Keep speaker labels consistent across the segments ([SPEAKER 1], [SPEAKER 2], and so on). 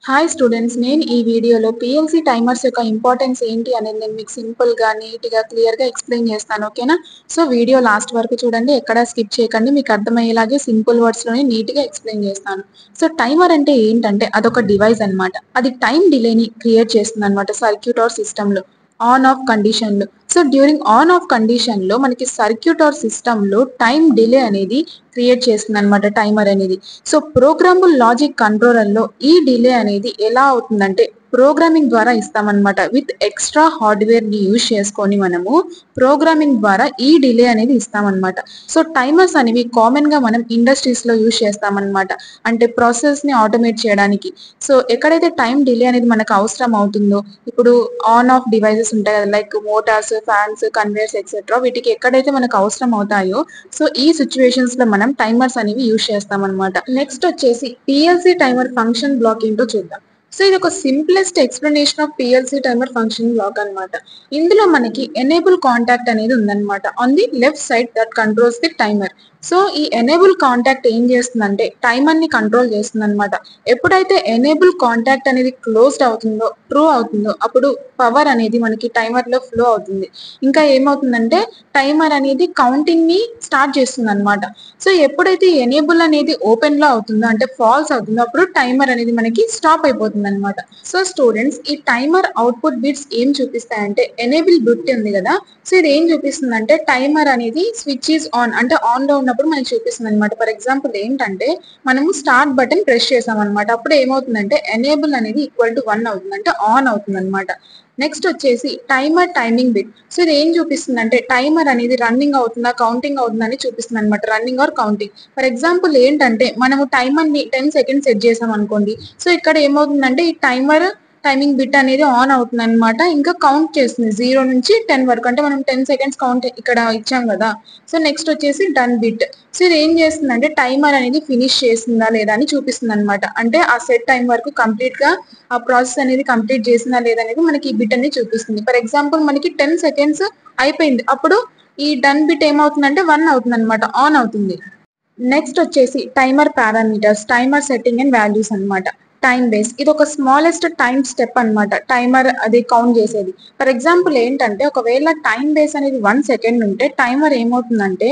[SPEAKER 1] Hi students, నేను ఈ వీడియోలో పిఎల్సి టైమర్స్ యొక్క ఇంపార్టెన్స్ ఏంటి అనేది నేను మీకు సింపుల్గా నీట్గా క్లియర్గా ఎక్స్ప్లెయిన్ చేస్తాను. ఓకేనా? సో వీడియో లాస్ట్ వరకు చూడండి, ఎక్కడా స్కిప్ చేయకండి. మీకు అర్థమయ్యేలాగే సింపుల్ వర్డ్స్లోనే నీట్గా ఎక్స్ప్లెయిన్ చేస్తాను. సో టైమర్ అంటే ఏంటంటే అదొక డివైస్ అనమాట. అది టైం డిలేని క్రియేట్ చేస్తుంది అనమాట సర్క్యూట్ ఆర్ సిస్టంలో ఆన్ ఆఫ్ కండిషన్లో. సో డ్యూరింగ్ ఆన్ ఆఫ్ కండిషన్లో మనకి సర్క్యూట్ ఆర్ సిస్టంలో టైం డిలే అనేది క్రియేట్ చేస్తుంది అనమాట టైమర్ అనేది. సో ప్రోగ్రామబుల్ లాజిక్ కంట్రోలర్లో ఈ డిలే అనేది ఎలా అవుతుందంటే ప్రోగ్రామింగ్ ద్వారా ఇస్తామన్నమాట. విత్ ఎక్స్ట్రా హార్డ్వేర్ ని యూజ్ చేసుకొని మనము ప్రోగ్రామింగ్ ద్వారా ఈ డిలే అనేది ఇస్తామన్నమాట. సో టైమర్స్ అనేవి కామన్ గా మనం ఇండస్ట్రీస్ లో యూజ్ చేస్తామన్నమాట. అంటే ప్రాసెస్ ని ఆటోమేట్ చేయడానికి. సో ఎక్కడైతే టైం డిలే అనేది మనకు అవసరం అవుతుందో, ఇప్పుడు ఆన్ ఆఫ్ డివైజెస్ ఉంటాయి కదా, like Motors, fans, conveyors etcetera, వీటికి ఎక్కడైతే మనకు అవసరం అవుతాయో సో ఈ సిచ్యువేషన్స్ లో మనం టైమర్స్ అనేవి యూజ్ చేస్తాం అనమాట. నెక్స్ట్ వచ్చేసి పిఎల్సి టైమర్ ఫంక్షన్ బ్లాక్ ఏంటో చూద్దాం. సో ఇది ఒక simplest explanation of PLC timer function block అనమాట. ఇందులో మనకి ఎనేబుల్ కాంటాక్ట్ అనేది ఉందన్నమాట on the left side that controls the timer. So ఈ ఎనేబుల్ కాంటాక్ట్ ఏం చేస్తుందంటే టైమర్ ని కంట్రోల్ చేస్తుంది అనమాట. ఎప్పుడైతే ఎనేబుల్ కాంటాక్ట్ అనేది క్లోజ్డ్ అవుతుందో, ట్రూ అవుతుందో, అప్పుడు పవర్ అనేది మనకి టైమర్ లో ఫ్లో అవుతుంది. ఇంకా ఏమవుతుందంటే టైమర్ అనేది కౌంటింగ్ ని స్టార్ట్ చేస్తుంది అనమాట. సో ఎప్పుడైతే ఎనేబుల్ అనేది ఓపెన్ లో అవుతుందో, అంటే ఫాల్స్ అవుతుందో, అప్పుడు టైమర్ అనేది మనకి స్టాప్ అయిపోతుంది అనమాట. సో స్టూడెంట్స్, ఈ టైమర్ అవుట్పుట్ బిట్స్ ఏం చూపిస్తాయంటే ఎనేబుల్ బిట్ ఉంది కదా, సో ఇది ఏం చూపిస్తుంది అంటే టైమర్ అనేది స్విచ్ ఈజ్ ఆన్, అంటే ఆన్ లో ఉన్నప్పుడు మనకి చూపిస్తుంది అనమాట. ఫర్ ఎగ్జాంపుల్ ఏంటంటే మనము స్టార్ట్ బటన్ ప్రెస్ చేసాం అనమాట, అప్పుడు ఏమవుతుందంటే ఎనేబుల్ అనేది ఈక్వల్ టు 1 అవుతుంది, అంటే ఆన్ అవుతుంది అనమాట. నెక్స్ట్ వచ్చేసి టైమర్ టైమింగ్ బిట్. సో ఇది ఏం చూపిస్తుంది అంటే టైమర్ అనేది రన్నింగ్ అవుతుందా, కౌంటింగ్ అవుతుందా అని చూపిస్తుంది అనమాట. Running or counting. For example ఏంటంటే మనము టైమర్ ని 10 సెకండ్స్ సెట్ చేసాం అనుకోండి. సో ఇక్కడ ఏమవుతుందంటే ఈ టైమింగ్ బిట్ అనేది ఆన్ అవుతుంది అనమాట. ఇంకా కౌంట్ చేస్తుంది 0 నుంచి 10 వరకు, అంటే మనం 10 సెకండ్స్ కౌంట్ ఇక్కడ ఇచ్చాం కదా. సో నెక్స్ట్ వచ్చేసి డన్ బిట్. సో ఇది ఏం చేస్తుందంటే టైమర్ అనేది ఫినిష్ చేసిందా లేదా అని చూపిస్తుంది అనమాట. అంటే ఆ సెట్ టైం వరకు కంప్లీట్ గా ఆ ప్రాసెస్ అనేది కంప్లీట్ చేసిందా లేదా అనేది మనకి ఈ బిట్ అనేది చూపిస్తుంది. ఫర్ ఎగ్జాంపుల్ మనకి 10 సెకండ్స్ అయిపోయింది, అప్పుడు ఈ డన్ బిట్ ఏమవుతుందంటే 1 అవుతుంది అనమాట, ఆన్ అవుతుంది. నెక్స్ట్ వచ్చేసి timer parameters, timer setting and values అన్నమాట. టైం బేస్, ఇది ఒక స్మాలెస్ట్ టైం స్టెప్ అన్నమాట. టైమర్ అది కౌంట్ చేసేది. ఫర్ ఎగ్జాంపుల్ ఏంటంటే ఒకవేళ టైం బేస్ అనేది 1 సెకండ్ ఉంటే టైమర్ ఏమవుతుందంటే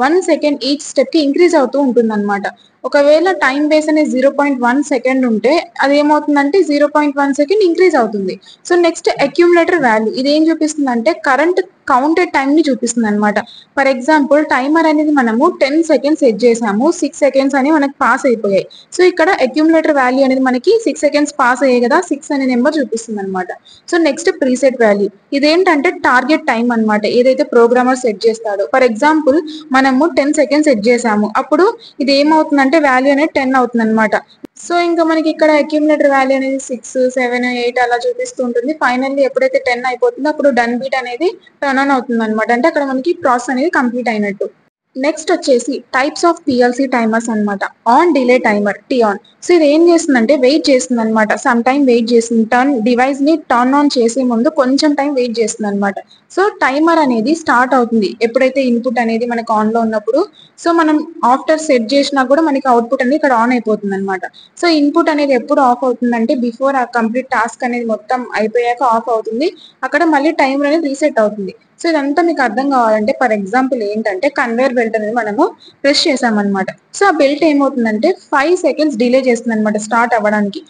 [SPEAKER 1] 1 సెకండ్ ఈచ్ స్టెప్ కి ఇంక్రీజ్ అవుతూ ఉంటుంది అనమాట. ఒకవేళ టైం బేస్ అనేది 0.1 సెకండ్ ఉంటే అది ఏమవుతుందంటే 0.1 సెకండ్ ఇంక్రీజ్ అవుతుంది. సో నెక్స్ట్ అక్యూములేటర్ వాల్యూ, ఇది ఏం చూపిస్తుంది అంటే కరెంట్ కౌంటెడ్ టైం ని చూపిస్తుంది అనమాట. ఫర్ ఎగ్జాంపుల్ టైమర్ అనేది మనము 10 సెకండ్స్ సెట్ చేసాము, 6 సెకండ్స్ అని మనకి పాస్ అయిపోయాయి. సో ఇక్కడ అక్యూములేటర్ వాల్యూ అనేది మనకి 6 సెకండ్స్ పాస్ అయ్యాయి కదా, 6 అనే నెంబర్ చూపిస్తుంది అనమాట. సో నెక్స్ట్ ప్రీసెట్ వాల్యూ, ఇదేంటంటే టార్గెట్ టైం అనమాట, ఏదైతే ప్రోగ్రామర్ సెట్ చేస్తాడో. ఫర్ ఎగ్జాంపుల్ మనము 10 సెకండ్స్ సెట్ చేసాము, అప్పుడు ఇది ఏమవుతుందంటే వాల్యూ అనేది 10 అవుతుంది అనమాట. సో ఇంకా మనకి ఇక్కడ అక్యూములేటర్ వాల్యూ అనేది 6, 7, 8 అలా చూపిస్తూ ఉంటుంది. ఫైనల్లీ ఎప్పుడైతే 10 అయిపోతుందో అప్పుడు డన్ బీట్ అనేది టర్న్ ఆన్ అవుతుంది అనమాట. అంటే అక్కడ మనకి ప్రాసెస్ అనేది కంప్లీట్ అయినట్టు. నెక్స్ట్ వచ్చేసి టైప్స్ ఆఫ్ పిఎల్సి టైమర్స్ అన్నమాట. On delay timer, T on. So ఇది ఏం చేస్తుందంటే వెయిట్ చేస్తుంది అనమాట, సమ్ టైం వెయిట్ చేస్తుంది. డివైస్ ని టర్న్ ఆన్ చేసే ముందు కొంచెం టైం వెయిట్ చేస్తుంది అనమాట. సో టైమర్ అనేది స్టార్ట్ అవుతుంది ఎప్పుడైతే ఇన్పుట్ అనేది మనకు ఆన్ లో ఉన్నప్పుడు. సో మనం ఆఫ్టర్ సెట్ చేసినా కూడా మనకి అవుట్పుట్ అనేది ఇక్కడ ఆన్ అయిపోతుంది అనమాట. సో ఇన్పుట్ అనేది ఎప్పుడు ఆఫ్ అవుతుందంటే బిఫోర్ ఆ కంప్లీట్ టాస్క్ అనేది మొత్తం అయిపోయాక ఆఫ్ అవుతుంది. అక్కడ మళ్ళీ టైమర్ అనేది రీసెట్ అవుతుంది. సో ఇదంతా మీకు అర్థం కావాలంటే ఫర్ ఎగ్జాంపుల్ ఏంటంటే కన్వేయర్ బెల్ట్ అనేది మనము ప్రెస్ చేసామన్నమాట. సో ఆ బెల్ట్ ఏమవుతుందంటే 5 సెకండ్స్ డిలే చేస్తుంది అనమాట స్టార్ట్ అవ్వడానికి.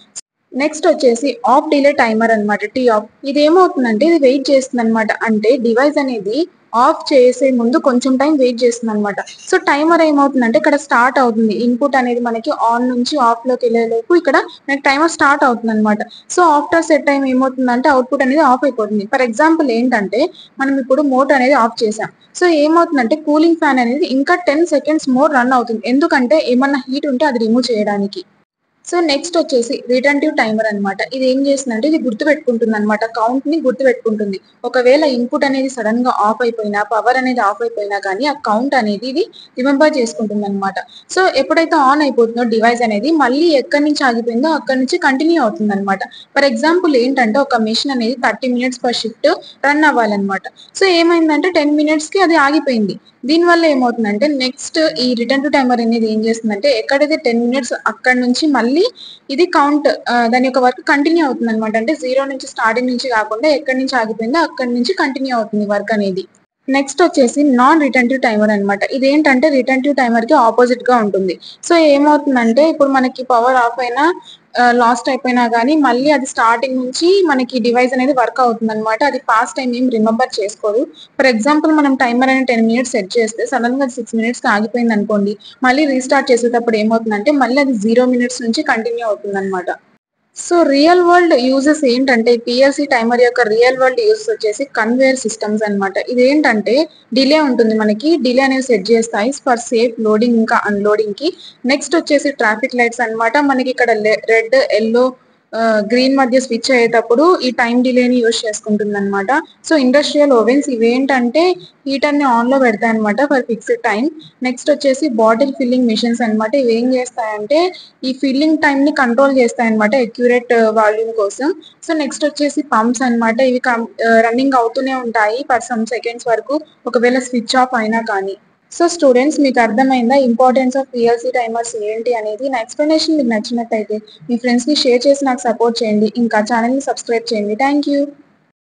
[SPEAKER 1] నెక్స్ట్ వచ్చేసి ఆఫ్ డిలే టైమర్ అనమాట, టీ ఆఫ్. ఇది ఏమవుతుందంటే ఇది వెయిట్ చేస్తుంది అనమాట, అంటే డివైస్ అనేది ఆఫ్ చేసే ముందు కొంచెం టైం వెయిట్ చేస్తుంది అనమాట. సో టైమర్ ఏమవుతుందంటే ఇక్కడ స్టార్ట్ అవుతుంది, ఇన్పుట్ అనేది మనకి ఆన్ నుంచి ఆఫ్ లోకి వెళ్ళేలోపు ఇక్కడ మనకి టైమర్ స్టార్ట్ అవుతుంది అనమాట. సో ఆఫ్టర్ సెట్ టైం ఏమవుతుందంటే అవుట్పుట్ అనేది ఆఫ్ అయిపోతుంది. ఫర్ ఎగ్జాంపుల్ ఏంటంటే మనం ఇప్పుడు మోటార్ అనేది ఆఫ్ చేసాం. సో ఏమవుతుందంటే కూలింగ్ ఫ్యాన్ అనేది ఇంకా 10 సెకండ్స్ మోర్ రన్ అవుతుంది, ఎందుకంటే ఏమన్నా హీట్ ఉంటే అది రిమూవ్ చేయడానికి. సో నెక్స్ట్ వచ్చేసి రిటర్నివ్ టైమర్ అనమాట. ఇది ఏం చేస్తుందంటే ఇది గుర్తు పెట్టుకుంటుంది అనమాట, కౌంట్ ని గుర్తు పెట్టుకుంటుంది. ఒకవేళ ఇన్పుట్ అనేది సడన్ గా ఆఫ్ అయిపోయినా, పవర్ అనేది ఆఫ్ అయిపోయినా కానీ ఆ కౌంట్ అనేది ఇది రిమెంబర్ చేసుకుంటుంది అనమాట. సో ఎప్పుడైతే ఆన్ అయిపోతుందో డివైస్ అనేది మళ్ళీ ఎక్కడి నుంచి ఆగిపోయిందో అక్కడి నుంచి కంటిన్యూ అవుతుంది అనమాట. ఫర్ ఎగ్జాంపుల్ ఏంటంటే ఒక మెషిన్ అనేది 30 మినిట్స్ పర్ షిఫ్ట్ రన్ అవ్వాలన్నమాట. సో ఏమైందంటే 10 మినిట్స్ కి అది ఆగిపోయింది. దీనివల్ల ఏమవుతుందంటే నెక్స్ట్ ఈ రిటర్న్ టు టైమర్ అనేది ఏం చేస్తుందంటే ఎక్కడైతే 10 మినిట్స్ అక్కడ నుంచి మళ్ళీ మళ్ళీ ఇది కౌంట్ దాని యొక్క వర్క్ కంటిన్యూ అవుతుంది అనమాట. అంటే 0 నుంచి స్టార్టింగ్ నుంచి కాకుండా ఎక్కడి నుంచి ఆగిపోయిందో అక్కడి నుంచి కంటిన్యూ అవుతుంది వర్క్ అనేది. నెక్స్ట్ వచ్చేసి నాన్ రిటెంటివ్ టైమర్ అనమాట. ఇదేంటంటే రిటెంటివ్ టైమర్ కి ఆపోజిట్ గా ఉంటుంది. సో ఏమవుతుందంటే ఇప్పుడు మనకి పవర్ ఆఫ్ అయినా లాస్ట్ అయిపోయినా కానీ మళ్ళీ అది స్టార్టింగ్ నుంచి మనకి డివైస్ అనేది వర్క్ అవుతుంది అనమాట. అది పాస్ట్ టైం ఏం రిమెంబర్ చేసుకోదు. ఫర్ ఎగ్జాంపుల్ మనం టైమర్ అనేది 10 మినిట్స్ సెట్ చేస్తే సడన్ గా 6 మినిట్స్ ఆగిపోయింది అనుకోండి, మళ్ళీ రీస్టార్ట్ చేసేటప్పుడు ఏమవుతుందంటే మళ్ళీ అది 0 మినిట్స్ నుంచి కంటిన్యూ అవుతుంది అనమాట. సో రియల్ వరల్డ్ యూజెస్ ఏంటంటే పిఎల్సి టైమర్ యొక్క రియల్ వరల్డ్ యూజెస్ వచ్చేసి కన్వేయర్ సిస్టమ్స్ అనమాట. ఇదేంటంటే డిలే ఉంటుంది, మనకి డిలే అనేవి సెట్ చేస్తాయి ఫర్ సేఫ్ లోడింగ్ ఇంకా అన్లోడింగ్ కి. నెక్స్ట్ వచ్చేసి ట్రాఫిక్ లైట్స్ అనమాట. మనకి ఇక్కడ రెడ్, ఎల్లో, గ్రీన్ మధ్య స్విచ్ అయ్యేటప్పుడు ఈ టైం డిలేని యూజ్ చేసుకుంటుంది అనమాట. సో ఇండస్ట్రియల్ ఓవెన్స్ ఇవేంటంటే హీటర్ ని ఆన్ లో పెడతాయి అనమాట ఫర్ ఫిక్స్డ్ టైం. నెక్స్ట్ వచ్చేసి బాటిల్ ఫిల్లింగ్ మిషన్స్ అనమాట. ఇవి ఏం చేస్తాయంటే ఈ ఫిల్లింగ్ టైం ని కంట్రోల్ చేస్తాయి అనమాట అక్యురేట్ వాల్యూమ్ కోసం. సో నెక్స్ట్ వచ్చేసి పంప్స్ అనమాట. ఇవి రన్నింగ్ అవుతూనే ఉంటాయి ఫర్ సమ్ సెకండ్స్ వరకు ఒకవేళ స్విచ్ ఆఫ్ అయినా కానీ. సో స్టూడెంట్స్ మీకు అర్థమైందా ఇంపార్టెన్స్ ఆఫ్ పిఎల్సి టైమర్స్ ఏంటి అనేది? నా ఎక్స్ప్లెనేషన్ మీకు నచ్చినట్టయితే మీ ఫ్రెండ్స్ కి షేర్ చేసి నాకు సపోర్ట్ చేయండి. ఇంకా ఛానల్ ని సబ్స్క్రైబ్ చేయండి. Thank you.